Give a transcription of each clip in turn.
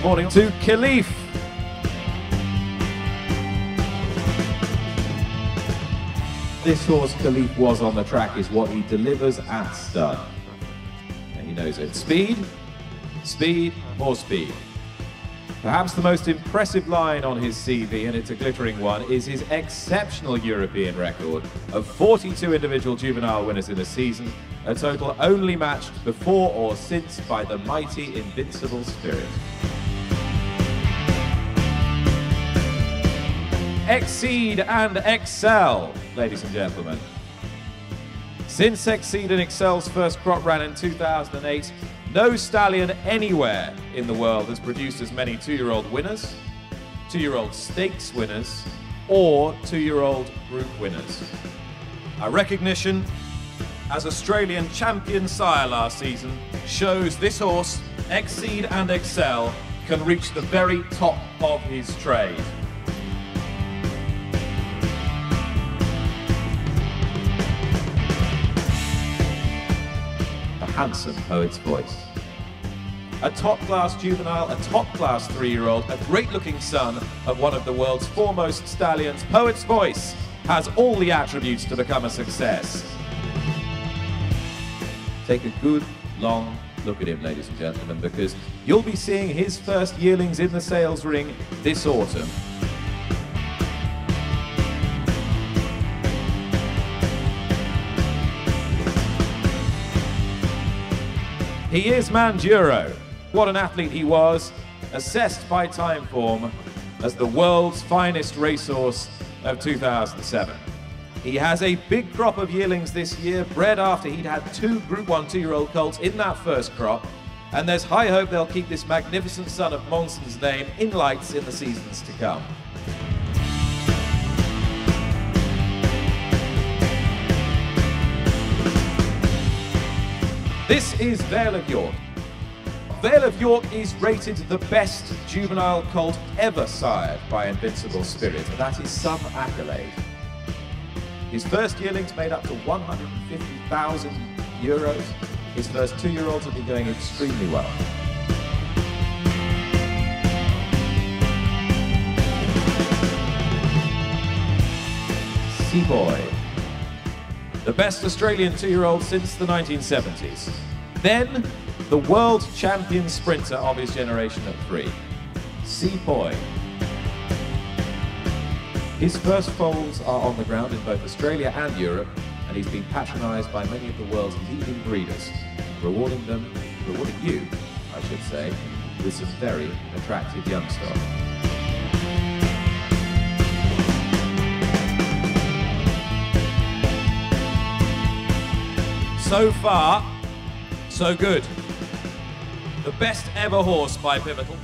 morning to Khalif. This horse Khalif was on the track is what he delivers at stud. And he knows it. Speed, speed, more speed. Perhaps the most impressive line on his CV, and it's a glittering one, is his exceptional European record of 42 individual juvenile winners in a season, a total only matched before or since by the mighty Invincible Spirit. Exceed and excel, ladies and gentlemen. Since Exceed and Excel's first crop ran in 2008, no stallion anywhere in the world has produced as many two-year-old winners, two-year-old stakes winners, or two-year-old group winners. Our recognition as Australian champion sire last season shows this horse, Exceed and Excel, can reach the very top of his trade. Handsome poet's voice. A top-class juvenile, a top-class three-year-old, a great-looking son of one of the world's foremost stallions, poet's voice has all the attributes to become a success. Take a good, long look at him, ladies and gentlemen, because you'll be seeing his first yearlings in the sales ring this autumn. He is Manduro. What an athlete he was, assessed by Timeform as the world's finest racehorse of 2007. He has a big crop of yearlings this year, bred after he'd had two Group 1 two-year-old colts in that first crop, and there's high hope they'll keep this magnificent son of Monson's name in lights in the seasons to come. This is Vale of York. Vale of York is rated the best juvenile colt ever sired by Invincible Spirit. That is some accolade. His first yearlings made up to €150,000. His first two-year-olds have been going extremely well. Sepoy. The best Australian two-year-old since the 1970s. Then, the world champion sprinter of his generation at 3, Sepoy. His first foals are on the ground in both Australia and Europe, and he's been patronised by many of the world's leading breeders, rewarding you, I should say, with some very attractive young stock. So far, so good. The best ever horse by Pivotal.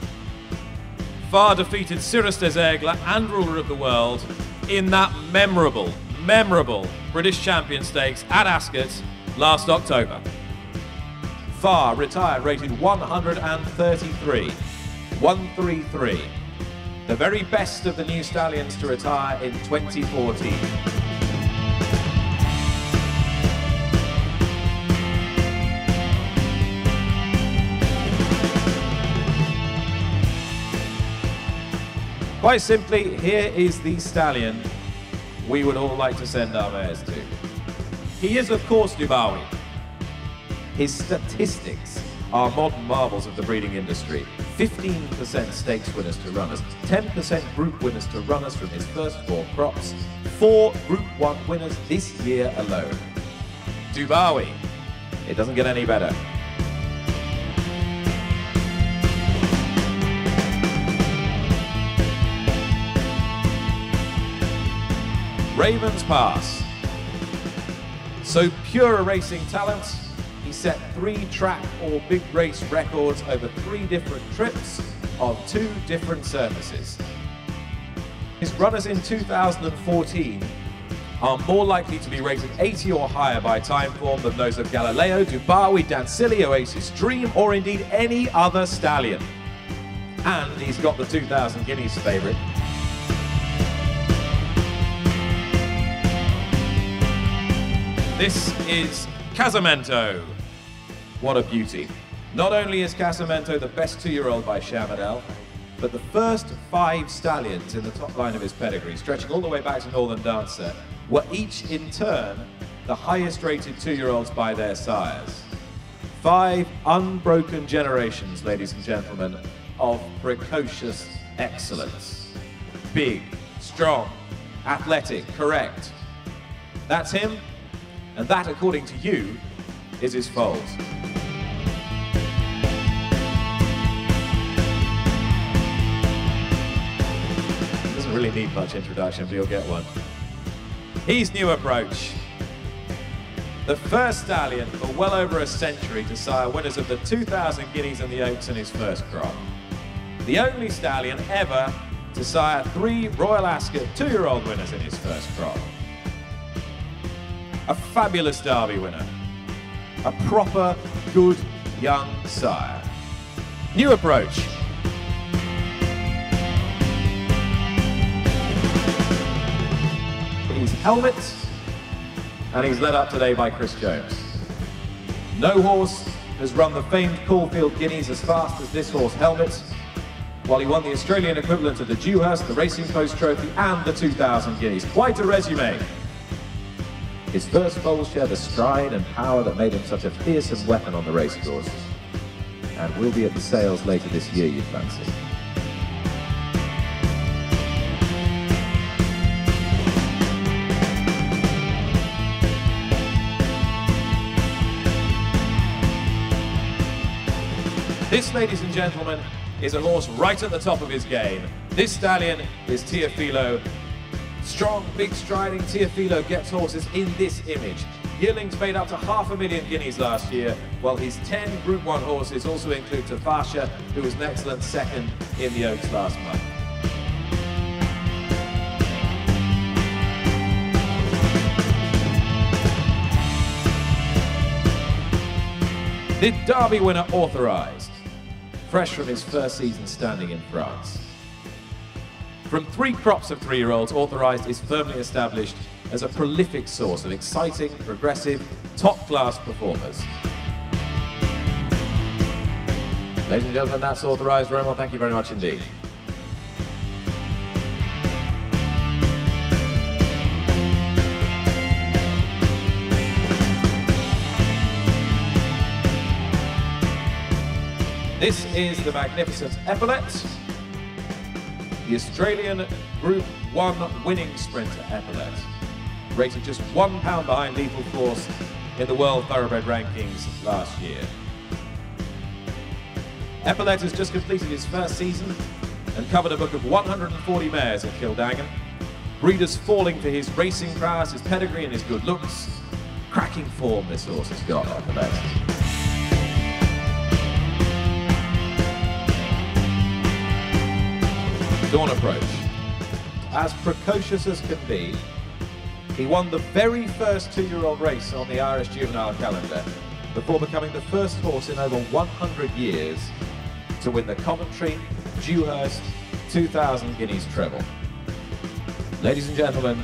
Farhh defeated Cirrus des Aigles and ruler of the world in that memorable British Champion Stakes at Ascot last October. Farhh retired rated 133. 133. The very best of the new stallions to retire in 2014. Quite simply, here is the stallion we would all like to send our mares to. He is, of course, Dubawi. His statistics are modern marvels of the breeding industry. 15% stakes winners to runners, 10% group winners to runners from his first 4 crops, 4 Group 1 winners this year alone. Dubawi. It doesn't get any better. Raven's Pass. So pure a racing talent, he set 3 track or big race records over 3 different trips on 2 different surfaces. His runners in 2014 are more likely to be rated 80 or higher by Timeform than those of Galileo, Dubawi, Dancili, Oasis Dream, or indeed any other stallion. And he's got the 2000 Guineas favourite. This is Casamento. What a beauty. Not only is Casamento the best 2-year-old by Shamadel, but the first 5 stallions in the top line of his pedigree, stretching all the way back to Northern Dancer, were each in turn the highest rated 2-year-olds by their sires. 5 unbroken generations, ladies and gentlemen, of precocious excellence. Big, strong, athletic, correct. That's him, and that, according to you, is his foals. Doesn't really need much introduction, but you'll get one. He's New Approach. The first stallion for well over a century to sire winners of the 2,000 Guineas and the Oaks in his first crop. The only stallion ever to sire 3 Royal Ascot 2-year-old winners in his first crop. A fabulous Derby winner. A proper, good, young sire. New Approach. He's helmet, and he's led up today by Chris Jones. No horse has run the famed Caulfield Guineas as fast as this horse, Helmet, while he won the Australian equivalent of the Dewhurst, the Racing Post Trophy, and the 2,000 Guineas. Quite a resume. His first foal shared the stride and power that made him such a fearsome weapon on the racecourse, and will be at the sales later this year, you'd fancy. This, ladies and gentlemen, is a horse right at the top of his game. This stallion is Teofilo. Strong, big striding Teofilo gets horses in this image. Yearlings made up to 500,000 guineas last year, while his 10 Group 1 horses also include Farhh, who was an excellent second in the Oaks last month. The Derby winner Authorized, fresh from his first season standing in France. From 3 crops of 3-year-olds, Authorized is firmly established as a prolific source of exciting, progressive, top-class performers. Ladies and gentlemen, that's Authorized. Roman, thank you very much indeed. This is the magnificent Epaulette, the Australian Group 1 winning sprinter Epaulette, rated just £1 behind Lethal Force in the World Thoroughbred rankings last year. Epaulette has just completed his first season and covered a book of 140 mares at Kildangan. Breeders falling for his racing prowess, his pedigree and his good looks. Cracking form this horse has got, Epaulette. Dawn Approach. As precocious as can be, he won the very first 2-year-old race on the Irish juvenile calendar before becoming the first horse in over 100 years to win the Coventry Dewhurst 2,000 Guineas treble. Ladies and gentlemen,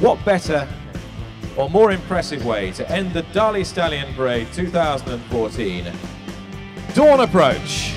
what better or more impressive way to end the Darley Stallion Parade 2014? Dawn Approach.